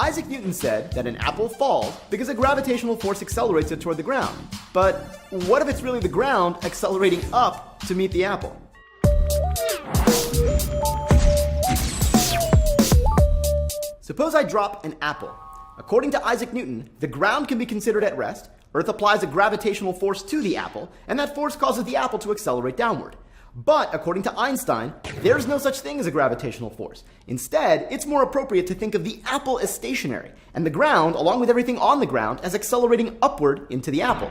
Isaac Newton said that an apple falls because a gravitational force accelerates it toward the ground. But what if it's really the ground accelerating up to meet the apple? Suppose I drop an apple. According to Isaac Newton, the ground can be considered at rest, Earth applies a gravitational force to the apple, and that force causes the apple to accelerate downward. But according to Einstein, there's no such thing as a gravitational force. Instead, it's more appropriate to think of the apple as stationary, and the ground, along with everything on the ground, as accelerating upward into the apple.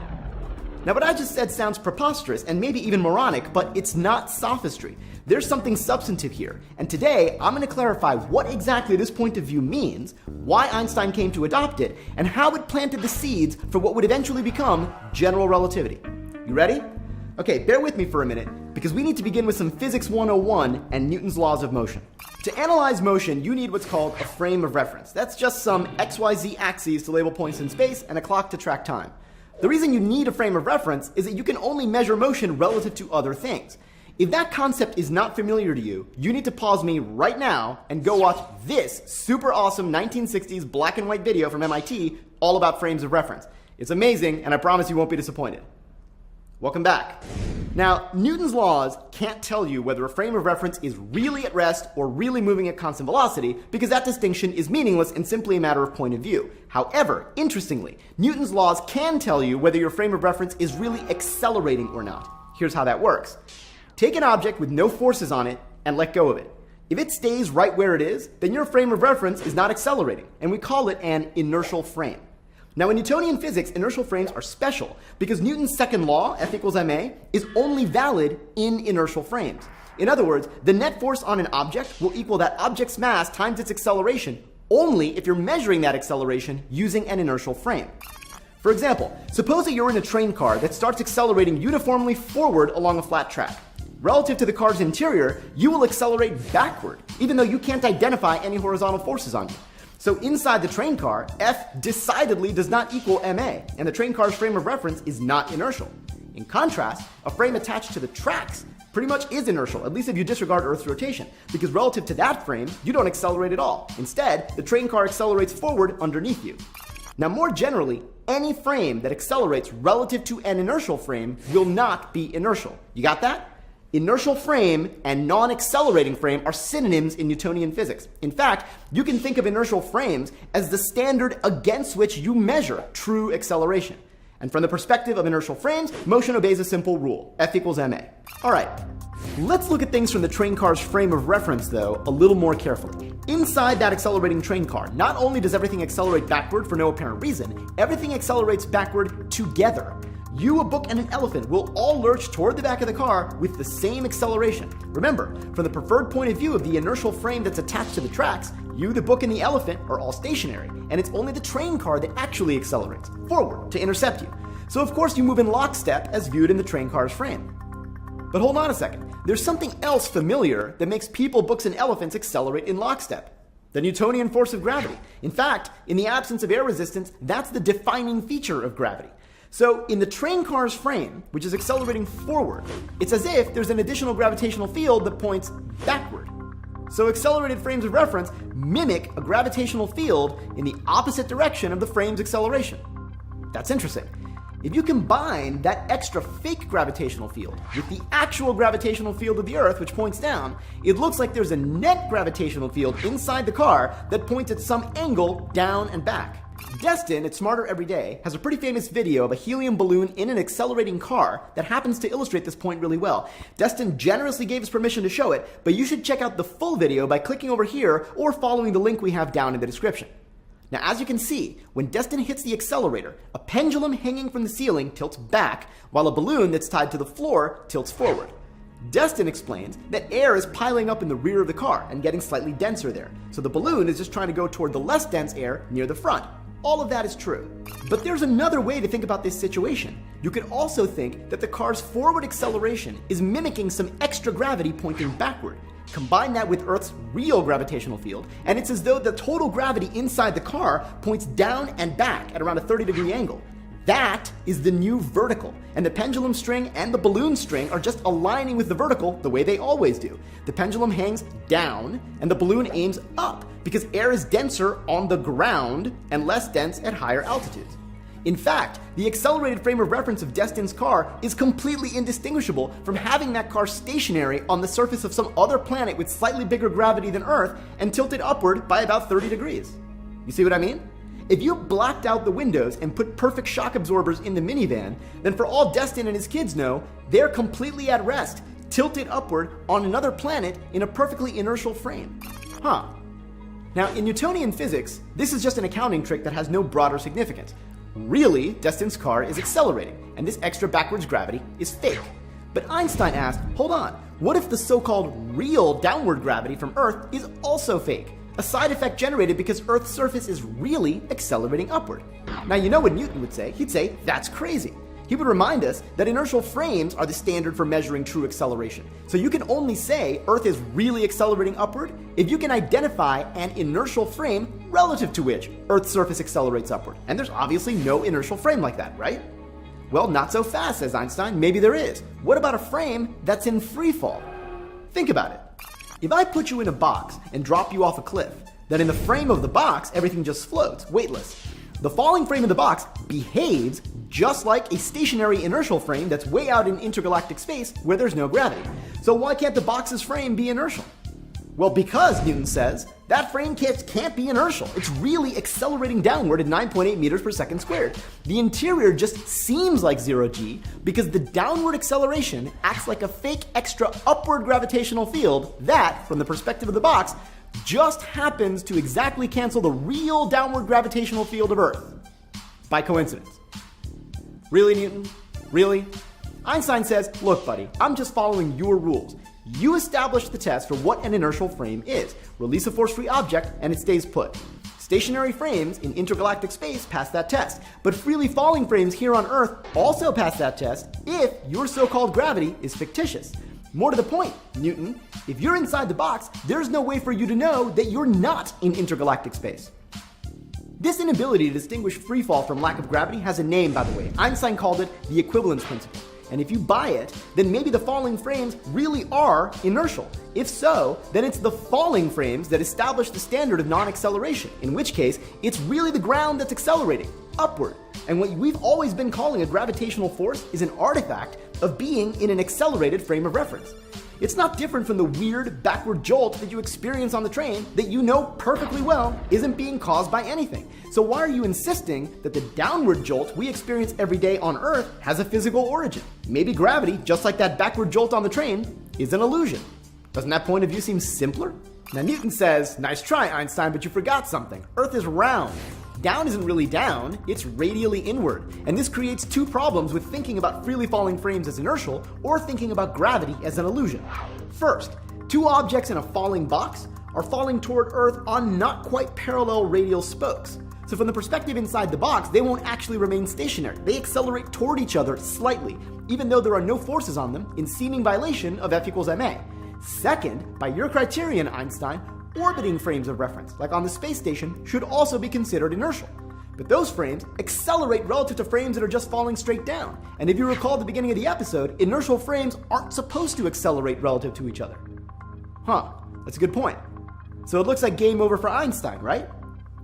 Now, what I just said sounds preposterous and maybe even moronic, but it's not sophistry. There's something substantive here, and today I'm going to clarify what exactly this point of view means, why Einstein came to adopt it, and how it planted the seeds for what would eventually become general relativity. You ready? Okay, bear with me for a minute, because we need to begin with some Physics 101 and Newton's laws of motion. To analyze motion, you need what's called a frame of reference. That's just some XYZ axes to label points in space and a clock to track time. The reason you need a frame of reference is that you can only measure motion relative to other things. If that concept is not familiar to you, you need to pause me right now and go watch this super awesome 1960s black and white video from MIT all about frames of reference. It's amazing, and I promise you won't be disappointed. Welcome back. Now, Newton's laws can't tell you whether a frame of reference is really at rest or really moving at constant velocity, because that distinction is meaningless and simply a matter of point of view. However, interestingly, Newton's laws can tell you whether your frame of reference is really accelerating or not. Here's how that works. Take an object with no forces on it and let go of it. If it stays right where it is, then your frame of reference is not accelerating, and we call it an inertial frame. Now, in Newtonian physics, inertial frames are special because Newton's second law, F equals ma, is only valid in inertial frames. In other words, the net force on an object will equal that object's mass times its acceleration only if you're measuring that acceleration using an inertial frame. For example, suppose that you're in a train car that starts accelerating uniformly forward along a flat track. Relative to the car's interior, you will accelerate backward, even though you can't identify any horizontal forces on you. So inside the train car, F decidedly does not equal ma, and the train car's frame of reference is not inertial. In contrast, a frame attached to the tracks pretty much is inertial, at least if you disregard Earth's rotation, because relative to that frame, you don't accelerate at all. Instead, the train car accelerates forward underneath you. Now, more generally, any frame that accelerates relative to an inertial frame will not be inertial. You got that? Inertial frame and non-accelerating frame are synonyms in Newtonian physics. In fact, you can think of inertial frames as the standard against which you measure true acceleration. And from the perspective of inertial frames, motion obeys a simple rule, F equals ma. All right, let's look at things from the train car's frame of reference, though, a little more carefully. Inside that accelerating train car, not only does everything accelerate backward for no apparent reason, everything accelerates backward together. You, a book, and an elephant will all lurch toward the back of the car with the same acceleration. Remember, from the preferred point of view of the inertial frame that's attached to the tracks, you, the book, and the elephant are all stationary, and it's only the train car that actually accelerates forward to intercept you. So of course you move in lockstep as viewed in the train car's frame. But hold on a second. There's something else familiar that makes people, books, and elephants accelerate in lockstep. The Newtonian force of gravity. In fact, in the absence of air resistance, that's the defining feature of gravity. So in the train car's frame, which is accelerating forward, it's as if there's an additional gravitational field that points backward. So accelerated frames of reference mimic a gravitational field in the opposite direction of the frame's acceleration. That's interesting. If you combine that extra fake gravitational field with the actual gravitational field of the Earth, which points down, it looks like there's a net gravitational field inside the car that points at some angle down and back. Destin, at Smarter Every Day, has a pretty famous video of a helium balloon in an accelerating car that happens to illustrate this point really well. Destin generously gave us permission to show it, but you should check out the full video by clicking over here or following the link we have down in the description. Now, as you can see, when Destin hits the accelerator, a pendulum hanging from the ceiling tilts back, while a balloon that's tied to the floor tilts forward. Destin explains that air is piling up in the rear of the car and getting slightly denser there, so the balloon is just trying to go toward the less dense air near the front. All of that is true. But there's another way to think about this situation. You could also think that the car's forward acceleration is mimicking some extra gravity pointing backward. Combine that with Earth's real gravitational field, and it's as though the total gravity inside the car points down and back at around a 30-degree angle. That is the new vertical, and the pendulum string and the balloon string are just aligning with the vertical the way they always do. The pendulum hangs down, and the balloon aims up, because air is denser on the ground and less dense at higher altitudes. In fact, the accelerated frame of reference of Destin's car is completely indistinguishable from having that car stationary on the surface of some other planet with slightly bigger gravity than Earth and tilted upward by about 30 degrees. You see what I mean? If you blacked out the windows and put perfect shock absorbers in the minivan, then for all Destin and his kids know, they're completely at rest, tilted upward on another planet in a perfectly inertial frame. Huh. Now, in Newtonian physics, this is just an accounting trick that has no broader significance. Really, Destin's car is accelerating, and this extra backwards gravity is fake. But Einstein asked, hold on, what if the so-called real downward gravity from Earth is also fake? A side effect generated because Earth's surface is really accelerating upward. Now, you know what Newton would say? He'd say, that's crazy. He would remind us that inertial frames are the standard for measuring true acceleration. So you can only say Earth is really accelerating upward if you can identify an inertial frame relative to which Earth's surface accelerates upward. And there's obviously no inertial frame like that, right? Well, not so fast, says Einstein. Maybe there is. What about a frame that's in free fall? Think about it. If I put you in a box and drop you off a cliff, then in the frame of the box, everything just floats, weightless. The falling frame of the box behaves just like a stationary inertial frame that's way out in intergalactic space where there's no gravity. So why can't the box's frame be inertial? Well, because, Newton says, that frame can't be inertial. It's really accelerating downward at 9.8 meters per second squared. The interior just seems like 0g because the downward acceleration acts like a fake extra upward gravitational field that, from the perspective of the box, just happens to exactly cancel the real downward gravitational field of Earth. By coincidence. Really, Newton? Really? Einstein says, look, buddy, I'm just following your rules. You established the test for what an inertial frame is. Release a force-free object and it stays put. Stationary frames in intergalactic space pass that test, but freely falling frames here on Earth also pass that test if your so-called gravity is fictitious. More to the point, Newton, if you're inside the box, there's no way for you to know that you're not in intergalactic space. This inability to distinguish free fall from lack of gravity has a name, by the way. Einstein called it the equivalence principle. And if you buy it, then maybe the falling frames really are inertial. If so, then it's the falling frames that establish the standard of non-acceleration, in which case, it's really the ground that's accelerating, upward. And what we've always been calling a gravitational force is an artifact of being in an accelerated frame of reference. It's not different from the weird backward jolt that you experience on the train that you know perfectly well isn't being caused by anything. So why are you insisting that the downward jolt we experience every day on Earth has a physical origin? Maybe gravity, just like that backward jolt on the train, is an illusion. Doesn't that point of view seem simpler? Now Newton says, nice try, Einstein, but you forgot something. Earth is round. Down isn't really down, it's radially inward. And this creates two problems with thinking about freely falling frames as inertial or thinking about gravity as an illusion. First, two objects in a falling box are falling toward Earth on not quite parallel radial spokes. So from the perspective inside the box, they won't actually remain stationary. They accelerate toward each other slightly, even though there are no forces on them, in seeming violation of F equals ma. Second, by your criterion, Einstein, orbiting frames of reference, like on the space station, should also be considered inertial. But those frames accelerate relative to frames that are just falling straight down. And if you recall at the beginning of the episode, inertial frames aren't supposed to accelerate relative to each other. Huh, that's a good point. So it looks like game over for Einstein, right?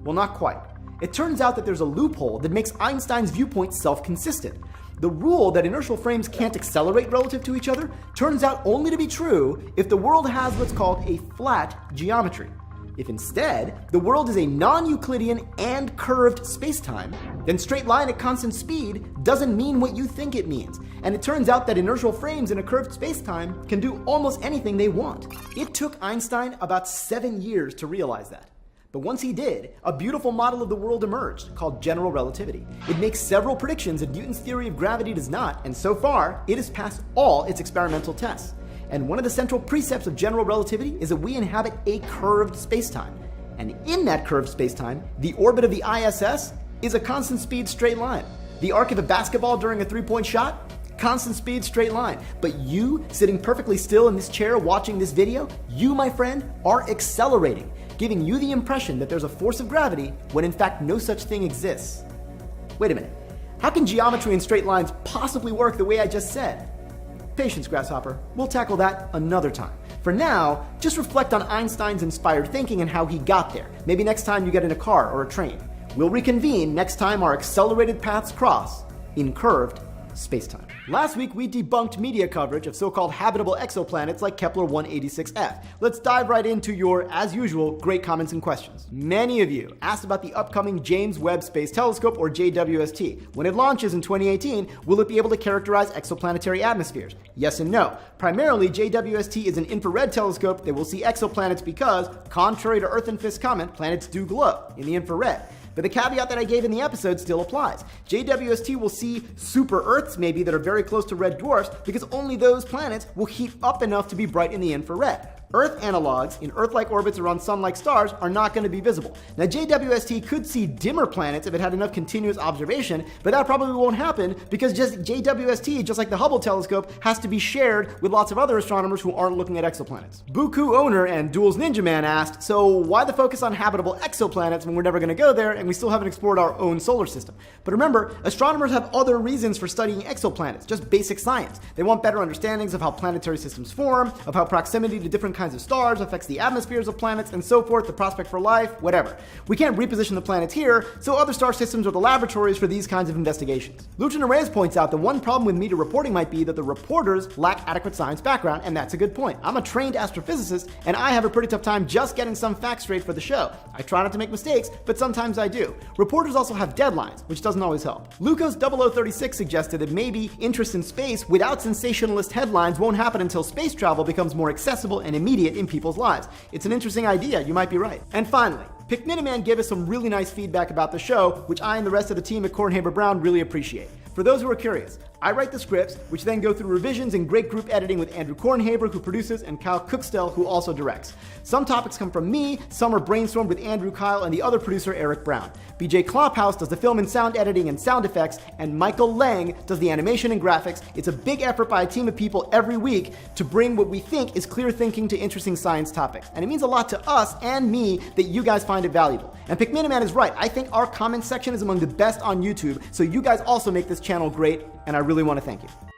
Well, not quite. It turns out that there's a loophole that makes Einstein's viewpoint self-consistent. The rule that inertial frames can't accelerate relative to each other turns out only to be true if the world has what's called a flat geometry. If instead, the world is a non-Euclidean and curved spacetime, then straight line at constant speed doesn't mean what you think it means. And it turns out that inertial frames in a curved spacetime can do almost anything they want. It took Einstein about 7 years to realize that. But once he did, a beautiful model of the world emerged called general relativity. It makes several predictions that Newton's theory of gravity does not, and so far, it has passed all its experimental tests. And one of the central precepts of general relativity is that we inhabit a curved spacetime. And in that curved spacetime, the orbit of the ISS is a constant speed straight line. The arc of a basketball during a three-point shot, constant speed straight line. But you, sitting perfectly still in this chair watching this video, you, my friend, are accelerating, giving you the impression that there's a force of gravity when in fact no such thing exists. Wait a minute, how can geometry and straight lines possibly work the way I just said? Patience, Grasshopper, we'll tackle that another time. For now, just reflect on Einstein's inspired thinking and how he got there. Maybe next time you get in a car or a train. We'll reconvene next time our accelerated paths cross in curved spacetime. Last week, we debunked media coverage of so-called habitable exoplanets like Kepler 186f. Let's dive right into your, as usual, great comments and questions. Many of you asked about the upcoming James Webb Space Telescope, or JWST. When it launches in 2018, will it be able to characterize exoplanetary atmospheres? Yes and no. Primarily, JWST is an infrared telescope that will see exoplanets because, contrary to Earth and Fisk's comment, planets do glow in the infrared. But the caveat that I gave in the episode still applies. JWST will see super Earths maybe that are very close to red dwarfs because only those planets will heat up enough to be bright in the infrared. Earth analogs in Earth-like orbits around sun-like stars are not going to be visible. Now, JWST could see dimmer planets if it had enough continuous observation, but that probably won't happen because just JWST, just like the Hubble telescope, has to be shared with lots of other astronomers who aren't looking at exoplanets. Buku owner and Duels Ninja Man asked, so why the focus on habitable exoplanets when we're never going to go there and we still haven't explored our own solar system? But remember, astronomers have other reasons for studying exoplanets, just basic science. They want better understandings of how planetary systems form, of how proximity to different kinds of stars affects the atmospheres of planets, and so forth, the prospect for life, whatever. We can't reposition the planets here, so other star systems are the laboratories for these kinds of investigations. Lucian Reyes points out that one problem with media reporting might be that the reporters lack adequate science background, and that's a good point. I'm a trained astrophysicist, and I have a pretty tough time just getting some facts straight for the show. I try not to make mistakes, but sometimes I do. Reporters also have deadlines, which doesn't always help. Lucas 0036 suggested that maybe interest in space without sensationalist headlines won't happen until space travel becomes more accessible and immediate in people's lives. It's an interesting idea, you might be right. And finally, PicMiniman gave us some really nice feedback about the show, which I and the rest of the team at Kornhaber Brown really appreciate. For those who are curious, I write the scripts, which then go through revisions and great group editing with Andrew Kornhaber, who produces, and Kyle Cookstell, who also directs. Some topics come from me, some are brainstormed with Andrew, Kyle, and the other producer, Eric Brown. BJ Klophouse does the film and sound editing and sound effects, and Michael Lang does the animation and graphics. It's a big effort by a team of people every week to bring what we think is clear thinking to interesting science topics. And it means a lot to us and me that you guys find it valuable. And PicMiniman is right. I think our comment section is among the best on YouTube, so you guys also make this channel great, and I really want to thank you.